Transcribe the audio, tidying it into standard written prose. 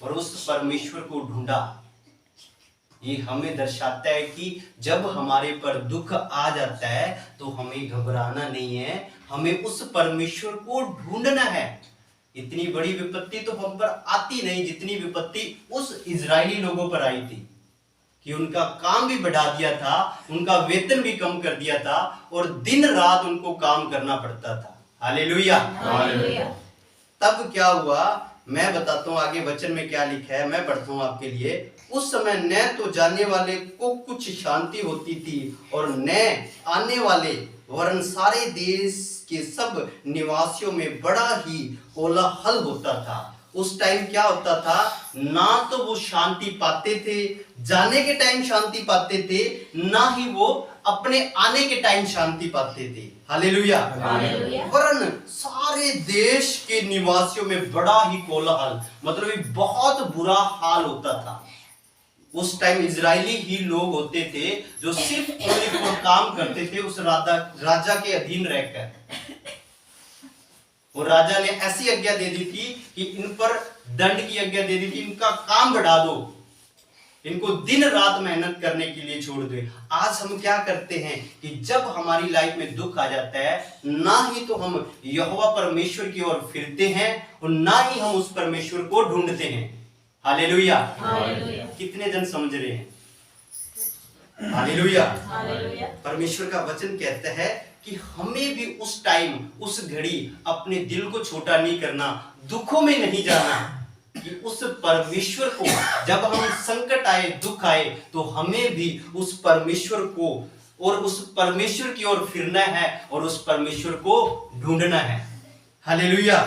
और उस परमेश्वर को ढूंढा। ये हमें दर्शाता है कि जब हमारे पर दुख आ जाता है तो हमें घबराना नहीं है, हमें उस परमेश्वर को ढूंढना है। इतनी बड़ी विपत्ति तो हम पर आती नहीं जितनी विपत्ति उस इजरायली लोगों पर आई थी, कि उनका काम भी बढ़ा दिया था, उनका वेतन भी कम कर दिया था और दिन रात उनको काम करना पड़ता था। हालेलुया। तब क्या हुआ मैं बताता हूं, आगे वचन में क्या लिखा है, मैं पढ़ता हूं आपके लिए। उस समय न तो जाने वाले को कुछ शांति होती थी और न आने वाले, वरन सारे देश के सब निवासियों में बड़ा ही कोलाहल होता था। उस टाइम क्या होता था, ना तो वो शांति पाते थे, जाने के टाइम शांति पाते थे, ना ही वो अपने आने के टाइम शांति पाते थे। हालेलुया। वरन सारे देश के निवासियों में बड़ा ही कोलाहल, मतलब बहुत बुरा हाल होता था। उस टाइम इजरायली ही लोग होते थे जो सिर्फ और काम करते थे उस राजा के अधीन रहकर। और राजा ने ऐसी आज्ञा दे दी थी कि इन पर दंड की आज्ञा दे दी थी, इनका काम बढ़ा दो, इनको दिन रात मेहनत करने के लिए छोड़ दो। आज हम क्या करते हैं कि जब हमारी लाइफ में दुख आ जाता है, ना ही तो हम यहोवा परमेश्वर की ओर फिरते हैं और ना ही हम उस परमेश्वर को ढूंढते हैं। हालेलुया। कितने जन समझ रहे हैं? हालेलुया। परमेश्वर का वचन कहता है कि हमें भी उस टाइम, उस घड़ी अपने दिल को छोटा नहीं करना, दुखों में नहीं जाना, कि उस परमेश्वर को जब हम संकट आए, दुख आए, तो हमें भी उस परमेश्वर को और उस परमेश्वर की ओर फिरना है और उस परमेश्वर को ढूंढना है। हालेलुया।